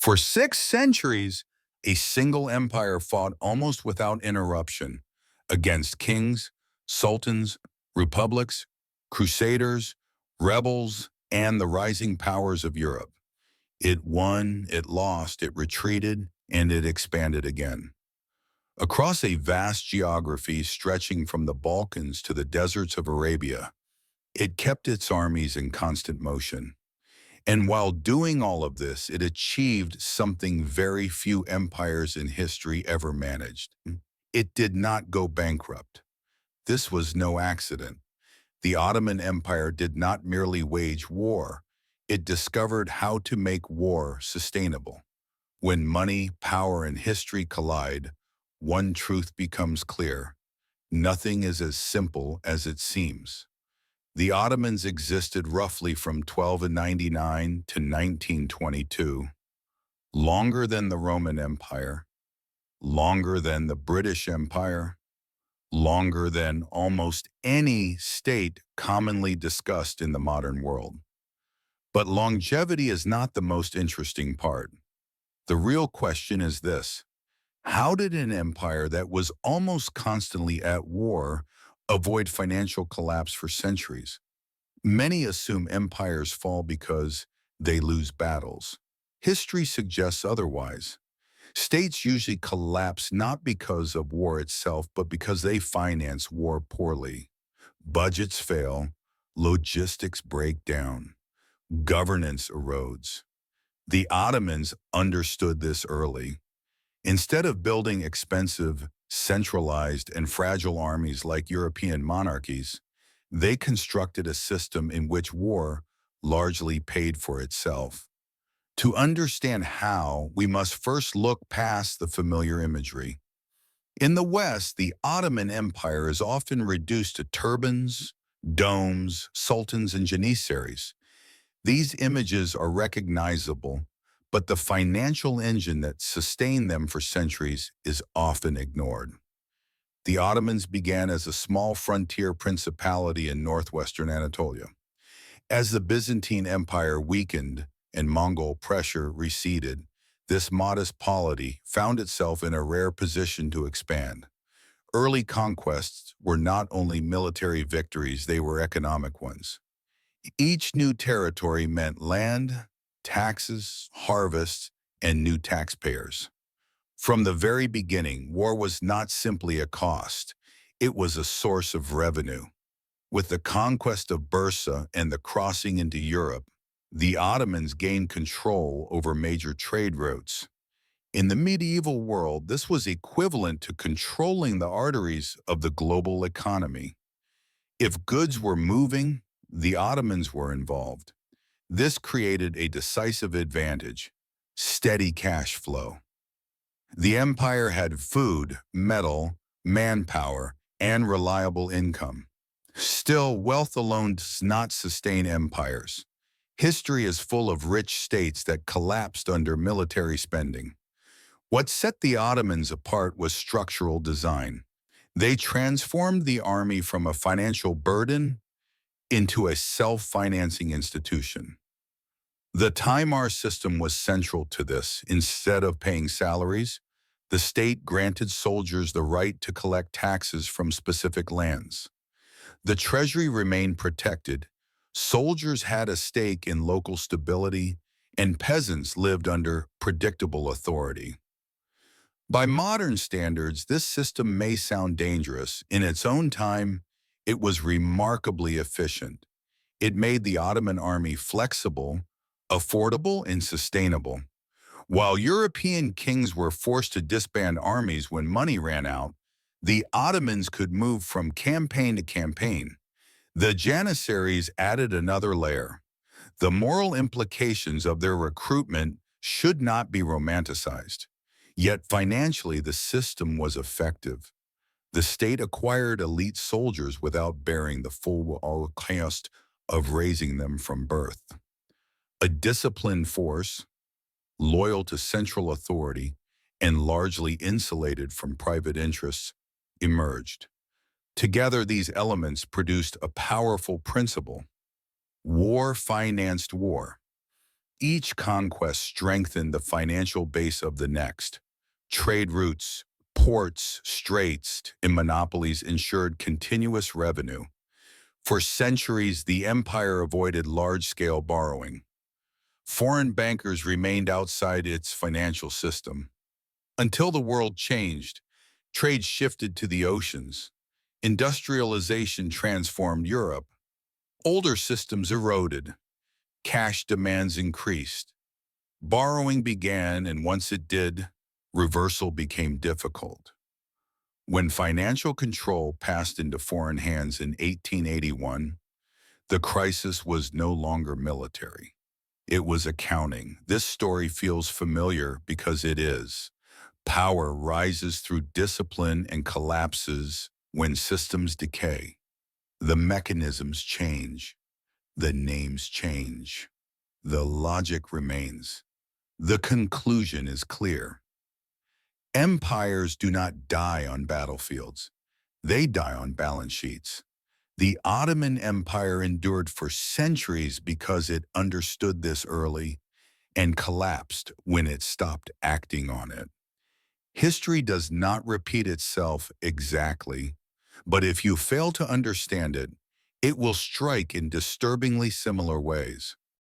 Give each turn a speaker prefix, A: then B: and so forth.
A: For 6 centuries, a single empire fought almost without interruption against kings, sultans, republics, crusaders, rebels, and the rising powers of Europe. It won, it lost, it retreated, and it expanded again. Across a vast geography stretching from the Balkans to the deserts of Arabia, it kept its armies in constant motion. And while doing all of this, it achieved something very few empires in history ever managed. It did not go bankrupt. This was no accident. The Ottoman Empire did not merely wage war, it discovered how to make war sustainable. When money, power, and history collide, one truth becomes clear. Nothing is as simple as it seems. The Ottomans existed roughly from 1299 to 1922, longer than the Roman Empire, longer than the British Empire, longer than almost any state commonly discussed in the modern world. But longevity is not the most interesting part. The real question is this: how did an empire that was almost constantly at war avoid financial collapse for centuries? Many assume empires fall because they lose battles. History suggests otherwise. States usually collapse not because of war itself, but because they finance war poorly. Budgets fail, logistics break down, governance erodes. The Ottomans understood this early. Instead of building expensive, centralized, and fragile armies like European monarchies, they constructed a system in which war largely paid for itself. To understand how, we must first look past the familiar imagery. In the West, the Ottoman Empire is often reduced to turbans, domes, sultans, and Janissaries. These images are recognizable, but the financial engine that sustained them for centuries is often ignored. The Ottomans began as a small frontier principality in northwestern Anatolia. As the Byzantine Empire weakened and Mongol pressure receded, this modest polity found itself in a rare position to expand. Early conquests were not only military victories, they were economic ones. Each new territory meant land, taxes, harvests, and new taxpayers. From the very beginning, war was not simply a cost, it was a source of revenue. With the conquest of Bursa and the crossing into Europe, the Ottomans gained control over major trade routes. In the medieval world, this was equivalent to controlling the arteries of the global economy. If goods were moving, the Ottomans were involved. This created a decisive advantage: steady cash flow. The empire had food, metal, manpower, and reliable income. Still, wealth alone does not sustain empires. History is full of rich states that collapsed under military spending. What set the Ottomans apart was structural design. They transformed the army from a financial burden into a self-financing institution. The timar system was central to this. Instead of paying salaries, the state granted soldiers the right to collect taxes from specific lands. The treasury remained protected, soldiers had a stake in local stability, and peasants lived under predictable authority. By modern standards, this system may sound dangerous. In its own time, it was remarkably efficient. It made the Ottoman army flexible, affordable, and sustainable. While European kings were forced to disband armies when money ran out, the Ottomans could move from campaign to campaign. The Janissaries added another layer. The moral implications of their recruitment should not be romanticized. Yet financially, the system was effective. The state acquired elite soldiers without bearing the full cost of raising them from birth. A disciplined force, loyal to central authority, and largely insulated from private interests, emerged. Together, these elements produced a powerful principle: war financed war. Each conquest strengthened the financial base of the next. Trade routes, ports, straits, and monopolies ensured continuous revenue. For centuries, the empire avoided large-scale borrowing. Foreign bankers remained outside its financial system. Until the world changed, trade shifted to the oceans. Industrialization transformed Europe. Older systems eroded. Cash demands increased. Borrowing began, and once it did, reversal became difficult. When financial control passed into foreign hands in 1881, the crisis was no longer military. It was accounting. This story feels familiar because it is. Power rises through discipline and collapses when systems decay. The mechanisms change. The names change. The logic remains. The conclusion is clear. Empires do not die on battlefields. They die on balance sheets. The Ottoman Empire endured for centuries because it understood this early and collapsed when it stopped acting on it. History does not repeat itself exactly, but if you fail to understand it, it will strike in disturbingly similar ways.